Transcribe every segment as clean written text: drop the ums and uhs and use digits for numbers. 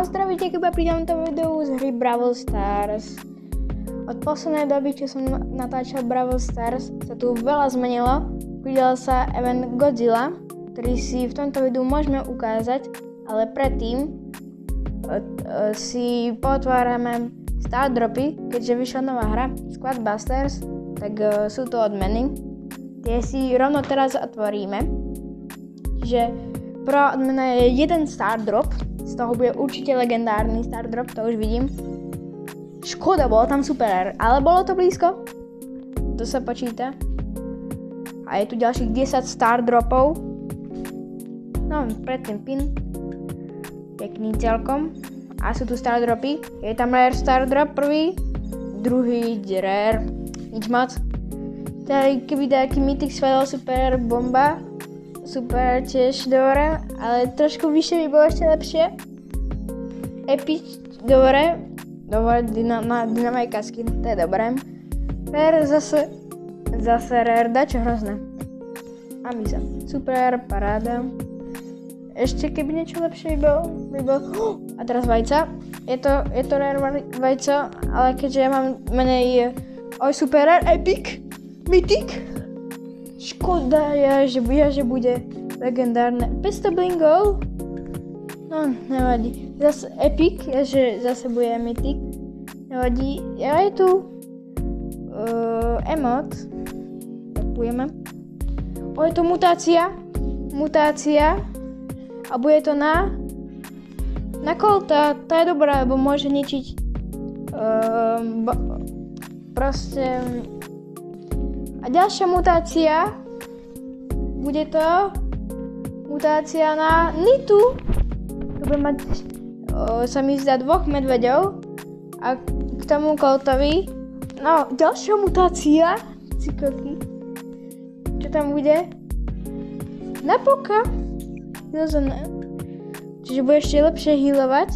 zdravíte, keď pri tomto videu z hry Brawl Stars. Od poslednej doby, čo som natáčal Brawl Stars, sa tu veľa zmenilo. Pridal sa event Godzilla, ktorý si v tomto videu môžeme ukázať, ale predtým si potvárame Star Dropy, keďže vyšla nová hra Squad Busters, tak sú to odmeny. Tie si rovno teraz otvoríme. Čiže prvá odmena je jeden Star Drop, z toho bude určite legendárny Star Drop, to už vidím. Škoda, bolo tam super, ale bolo to blízko. To sa počíta. A je tu ďalších 10 Star Dropov. No, predtým pin. Pekný celkom. A sú tu Star Dropy. Je tam Rare Star Drop prvý. Druhý Rare. Nič moc. Tady keby taký Mythic Svedol super bomba. Super tiež dobre. Ale trošku vyššie by bolo ešte lepšie. Epic dobre. Dobre, Dynamite skin, to je dobré. Rare zase Rare, dačo hrozné. Amisa. Super, paráda. Ešte keby niečo lepšie by bolo. A teraz vajca. Je to Rare vajca, ale keďže ja mám menej super Rare, Epic, Mythic. Škoda že bude legendárne. 500 blingov. No, nevadí. Zase Epic, že zase bude Mythic. Nevadí. Ja je tu emot. Kupujeme. Je to mutácia. A bude to na Colta. To je dobré, lebo môže ničiť proste. A ďalšia mutácia. Bude to mutácia na Nitu. To bude mať sa mi zdá 2 medveďov. A k tomu Coltovi. No, ďalšia mutácia. Cikoky. Čo tam bude? Napoka. Čiže bude ešte lepšie healovať.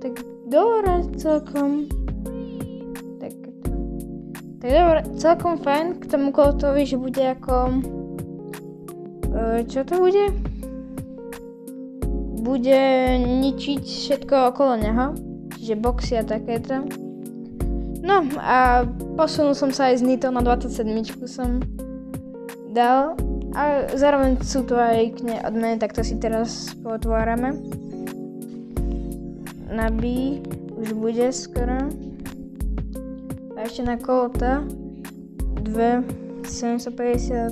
Tak dobre celkom. Tak dobre, celkom fajn k tomu Coltovi, že bude ako. Čo to bude? Bude ničiť všetko okolo neho. Čiže boxy a takéto. No a posunul som sa aj z Nito na 27 som dal. A zároveň sú tu aj odmeny, tak to si teraz potvárame. Na B už bude skoro. A ešte na Colta 750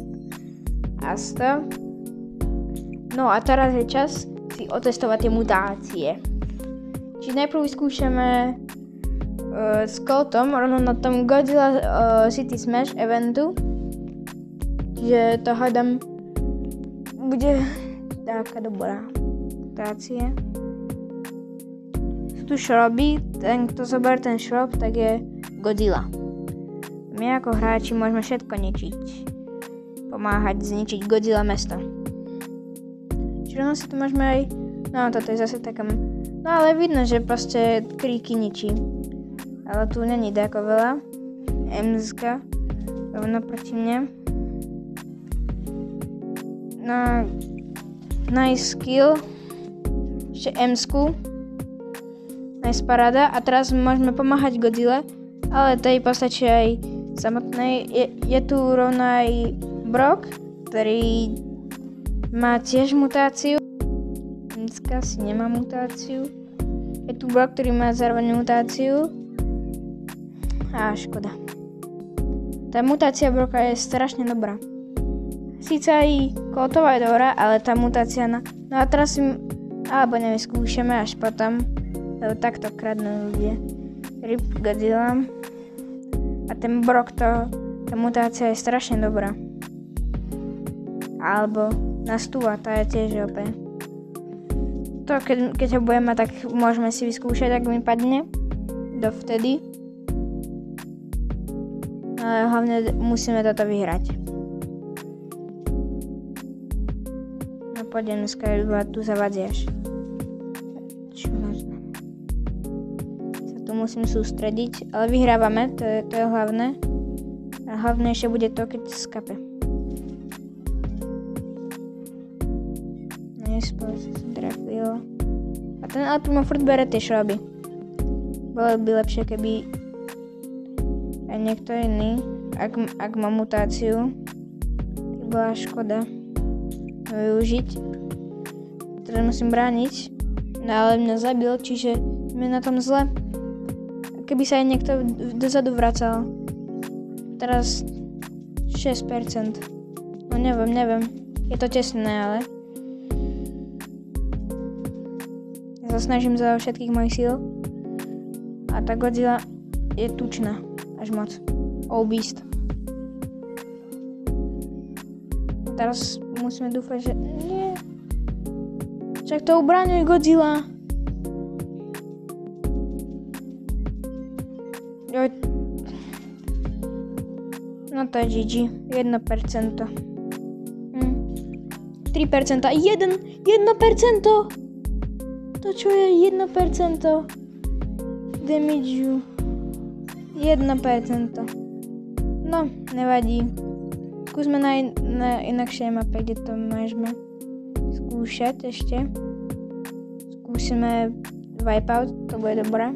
a 100. No a teraz je čas si otestovať tie mutácie. Čiže najprv vyskúšame s Coltom rovno na tom Godzilla City Smash eventu. Čiže to hádam bude taká dobrá mutácia. Sú tu šroby, ten kto zoberie ten šrob, tak je Godzilla. My ako hráči môžeme všetko ničiť. Pomáhať zničiť Godzilla mesto. Čiže ono si tu môžeme aj. No toto je zase taká. No ale vidno, že proste kríky ničí. Ale tu není dáko veľa. Emska. Rovno proti mne. No. Nice skill. Ešte Emsku. Nice paráda. A teraz môžeme pomáhať Godzilla. Ale tej postačí aj samotnej. Je tu rovno aj Brock, ktorý má tiež mutáciu. Dneska si nemá mutáciu. Je tu Brock, ktorý má zároveň mutáciu. A škoda. Tá mutácia Brocka je strašne dobrá. Síce aj Coltová je dobrá, ale tá mutácia na. No a teraz si. Alebo nevyskúšame až potom. Lebo takto kradnú ľudia. RIP Godzilla. A ten Brock tá mutácia je strašne dobrá. Alebo na Stuva, tá je tiež OP. To keď ho budeme, tak môžeme si vyskúšať, ak mi padne. Dovtedy. Ale hlavne musíme toto vyhrať. No poďme dneska, tu zavadziaš. Čo vážne. Sa tu musím sústrediť, ale vyhrávame, to je hlavné. A hlavne ešte bude to, keď skape. Spolu sa trafil. A Ten ale furt bere tie šroby. Bolo by lepšie, keby aj niekto iný, ak má mutáciu, by bola škoda využiť. Teraz musím brániť, no ale mňa zabil, čiže sme na tom zle. Keby sa aj niekto dozadu vracal. Teraz 6%. No neviem. Je to tesné, ale ja sa snažím za všetkých mojich síl. A tá Godzilla je tučná. Až moc. Beast. Teraz musíme dúfať, že nie. Však to ubraňuje Godzilla. Joj. No to je GG. 1%. 3%. 1%! To čo je 1%? Damage. 1%. No, nevadí. Skúsme na inakšej mape, kde to môžeme skúšať ešte. Skúsime Wipeout, to bude dobré.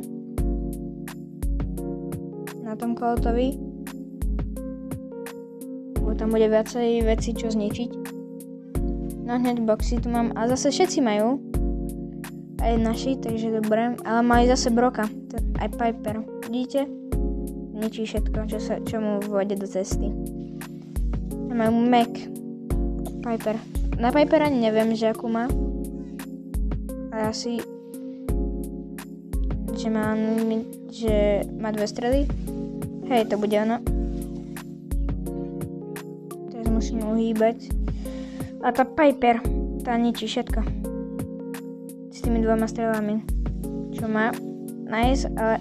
Na tom Cloutovi. Bo tam bude viacej veci, čo zničiť. No hneď boxy tu mám. A zase všetci majú. Aj naši, takže dobré. Ale majú zase Broka. Aj Piper. Vidíte? Ničí všetko, čo mu vôjde do cesty. A majú Mac. Piper. Na Piper ani neviem, že akú má. Ale asi... Že má 2 strely. Hej, to bude ono. Teraz musím uhýbať. A tá Piper, tá ničí všetko. S tými 2 strelami. Čo má? Nice, ale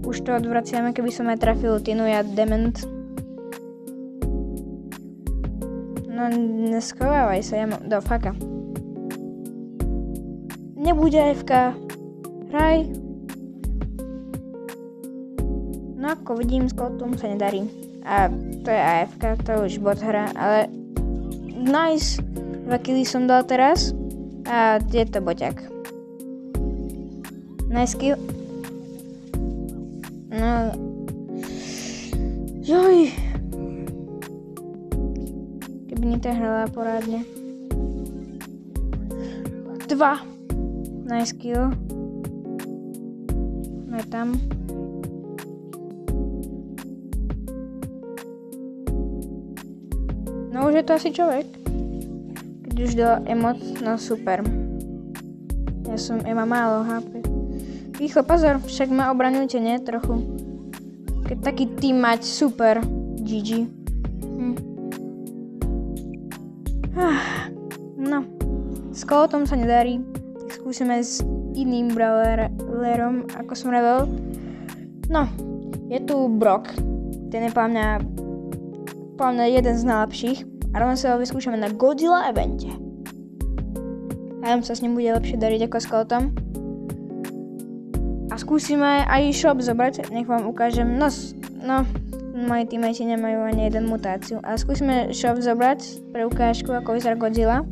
už to odvraciame, keby som aj trafil Tinu, ja dement. No, neschovávaj sa, ja mám... Do faka. Nebude AFK. Hraj. No ako vidím, s Cloutom sa nedarí. A to je AFK, to už bot hra, ale... Nice. 2 killy som dal teraz. A je to boťak. Nice kill. No. Joj. Keby Nita hrala porádne. 2. Nice kill. No je tam. No už je to asi človek. Keď už dala emot, no super. Ja mám málo HP. Rýchlo, pozor, však ma obraňujte, nie? Trochu. Keď taký tým mať, super. GG. No. S Cloutom sa nedarí. Tak skúsime s iným brawlerom, ako som revel. No. Je tu Brock. Ten je podľa mňa jeden z najlepších. A rovno sa ho vyskúšame na Godzilla evente. A sa s ním bude lepšie dariť ako s Cloutom. A skúsime aj shop zobrať. Nech vám ukážem. No, moji teammates nemajú ani jeden mutáciu. Ale skúsime shop zobrať pre ukážku, ako vyzerá Godzilla.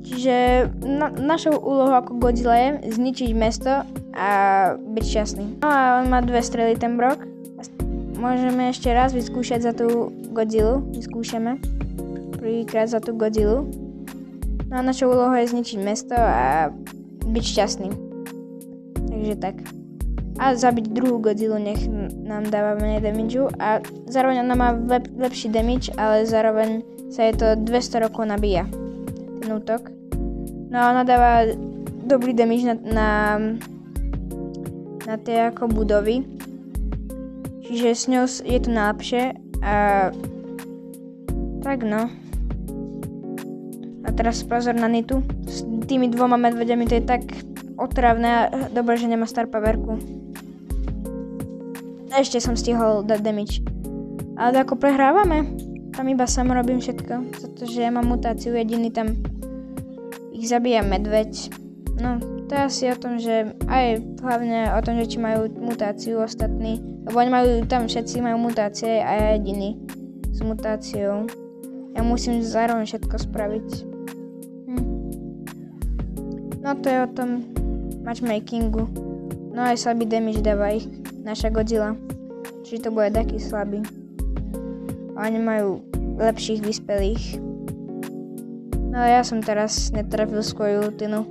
Čiže našou úlohou ako Godzilla je zničiť mesto a byť šťastný. No a on má 2 strely, ten Brock. Môžeme ešte raz vyskúšať za tú Godzillu. Vyskúšame. Prvýkrát za tú Godzillu. No a našou úlohou je zničiť mesto a byť šťastný. Takže tak. A zabiť druhú Godzillu, nech nám dáva menej damageu. A zároveň ona má lepší damage, ale zároveň sa je to 200 rokov nabíja. Ten útok. No a ona dáva dobrý damage na tie ako budovy. Čiže s ňou je to najlepšie a tak no. A teraz pozor na Nitu. S tými 2 medveďami to je tak otravné a dobré, že nemá star powerku. Ešte som stihol dať damage. Ale ako prehrávame, tam iba sam robím všetko. Pretože ja mám mutáciu, jediný tam ich zabíja medveď. No, to je asi o tom, že aj hlavne o tom, že či majú mutáciu ostatní. Lebo oni majú, tam všetci majú mutácie a ja jediný s mutáciou. Ja musím zároveň všetko spraviť. No to je o tom matchmakingu. No aj slabý damage dáva ich naša Godzilla. Čiže to bude taký slabý. Oni majú lepších vyspelých. No ale ja som teraz netrafil svoju ultinu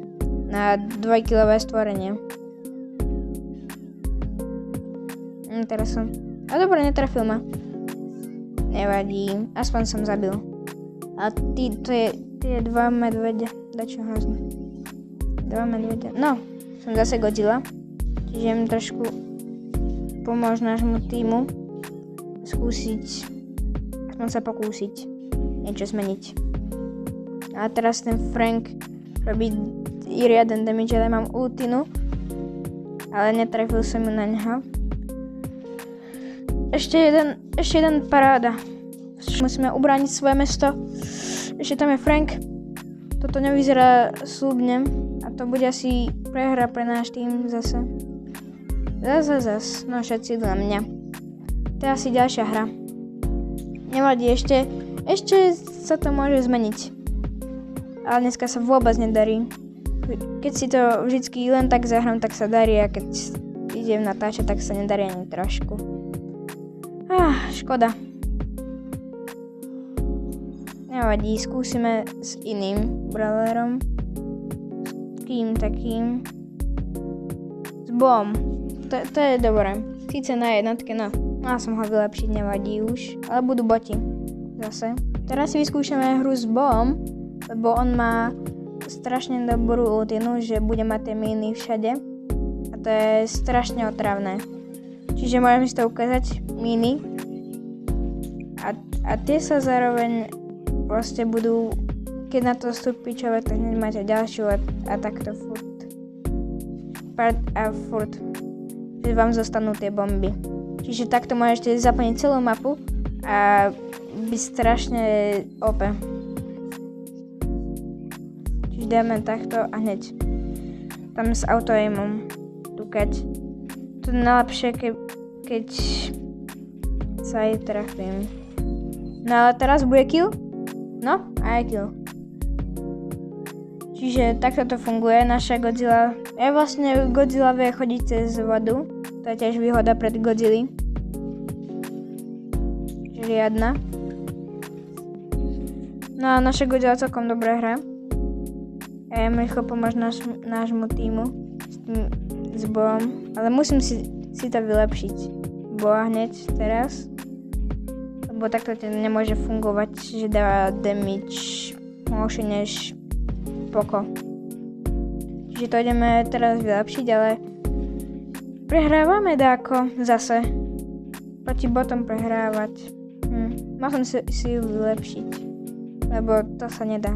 na 2-kilové stvorenie. Teraz som... A dobre, netrafil ma. Nevadí, aspoň som zabil. A to je tie 2 medvede. Dačo hrozné. 2 medvede. No, som zase Godzilla. Čiže im trošku pomôcť nášmu týmu skúsiť, aspoň sa pokúsiť niečo zmeniť. A teraz ten Frank robí riaden damage, ale mám ultinu, ale netrafil som ju na neho. Ešte jeden paráda. Musíme ubrániť svoje mesto. Ešte tam je Frank. Toto nevyzerá slúbne a to bude asi prehra pre náš tým zase. Zas. No všetci idú na mňa. To je asi ďalšia hra. Nevadí, ešte sa to môže zmeniť. Ale dneska sa vôbec nedarí. Keď si to vždycky len tak zahrám, tak sa darí a keď idem natáčať, tak sa nedarí ani trošku. Škoda. Nevadí, skúsime s iným brawlerom. S kým takým? S Bom. To je dobré. Síce na jednotke, no. Mal som ho vylepšiť, nevadí už. Ale budú boti. Zase. Teraz si vyskúšame hru s Bom, lebo on má strašne dobrú ultinu, že bude mať tie miny všade. A to je strašne otravné. Čiže môžem si to ukázať. Miny. A tie sa zároveň proste budú, keď na to vstúpi človek, tak máte ďalšiu a takto furt. Furt. Že vám zostanú tie bomby. Čiže takto môžete zaplniť celú mapu a byť strašne OP. Čiže dáme takto a hneď. Tam s auto-aimom. Tukať. To je najlepšie, keď sa aj trafím. No ale teraz bude kill? No, a je kill. Čiže takto to funguje. Naša Godzilla... Godzilla vie chodiť cez vodu. To je tiež výhoda pred Godzilla. Žiadna. No a naša Godzilla celkom dobre hra. A ja mi rýchlo pomôcť nášmu týmu s Boom. Ale musím si to vylepšiť. Boa hneď teraz. Lebo takto to nemôže fungovať, že dáva damage horšie než Poko. Čiže to ideme teraz vylepšiť, ale prehrávame dáko zase. Proti botom prehrávať. Mal som si ju vylepšiť, lebo to sa nedá.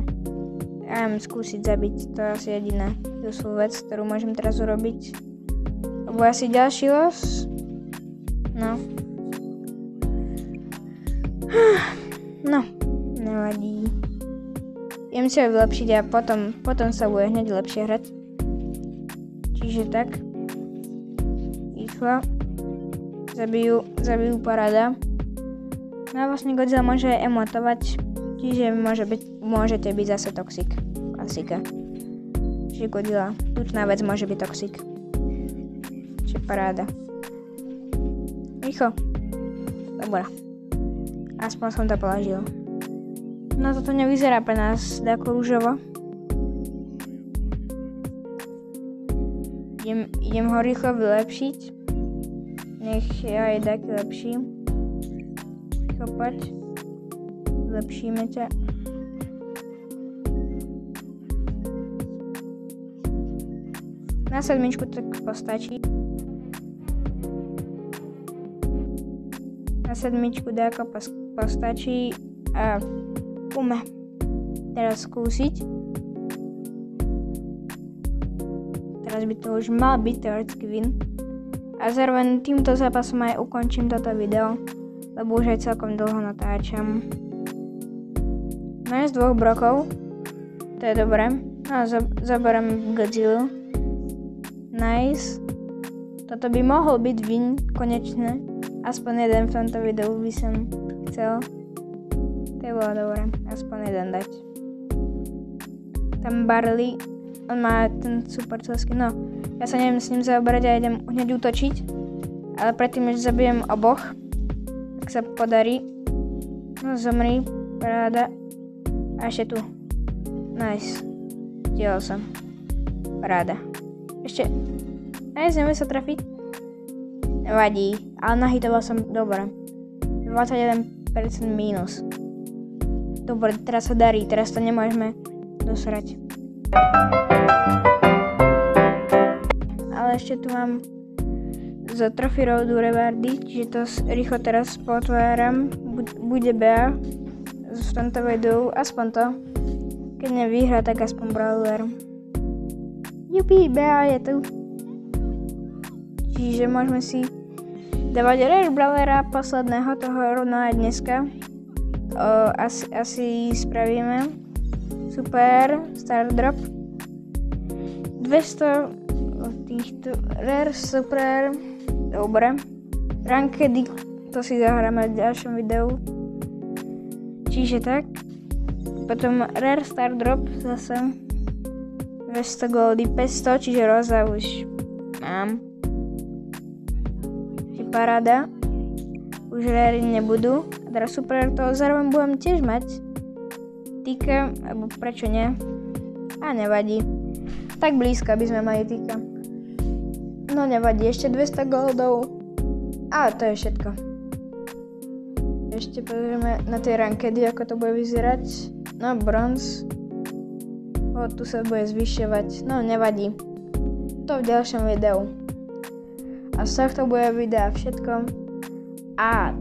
Ja mám skúsiť zabiť, to je asi jediná useful vec, ktorú môžem teraz urobiť. Lebo asi ďalší los. No. No, nevadí. Idem si ho vylepšiť a potom sa bude hneď lepšie hrať. Čiže tak. Rýchlo. Zabijú paráda. No a vlastne Godzilla môže emotovať. Čiže môžete byť zase toxic. Klasika. Čiže Godzilla. Tučná vec môže byť toxic. Čiže paráda. Rýchlo. Dobre. Aspoň som to položil. No toto nevyzerá pre nás ako rúžovo. Idem ho rýchlo vylepšiť. Nech je aj taký lepší. Poď. Vylepšíme ťa. Na 7 tak postačí. Na 7 dáko postačí a poďme teraz skúsiť. Teraz by to už mal byť teoretický win. A zároveň týmto zápasom aj ukončím toto video, lebo už aj celkom dlho natáčam. Máme z 2 brokov, to je dobré. No zoberiem Godzilla. Nice. Toto by mohol byť win, konečne. Aspoň jeden v tomto videu by som chcel. To je bolo dobré, aspoň jeden dať. Tam Barley on má ten super skin. No, ja sa neviem s ním zaoberať a idem hneď útočiť. Ale predtým, než zabijem oboch, tak sa podarí. No, zomri, paráda. A ešte tu. Nice. Diel som. Paráda. Ešte. Neviem sa trafiť. Nevadí, ale nahitoval som dobre. 21% mínus. Dobre, teraz sa darí, teraz to nemôžeme dosrať. Ale ešte tu mám za Trophy Roadu rewardy, čiže to rýchlo teraz potváram. Bude Bea v tomto videu, aspoň to. Keď nevyhrá, tak aspoň brawler. Jupi, Bea je tu. Čiže môžeme si dávať rare brawlera posledného, toho rovno aj dneska. Asi spravíme. Super, star drop. 200 týchto rare, super. Dobre. Rankedy, to si zahráme v ďalšom videu. Čiže tak. Potom rare star drop zase. 200 goldy, 500, čiže roza už mám. Paráda. Už rare nebudú. A teraz super, to zároveň budem tiež mať. Týka, alebo prečo nie? A nevadí. Tak blízko, aby sme mali týka. No nevadí, ešte 200 goldov. A to je všetko. Ešte pozrieme na tie rankedy, ako to bude vyzerať. No, bronz. Tu sa bude zvyšovať. No, nevadí. To v ďalšom videu. A z tohto bude videa všetko. A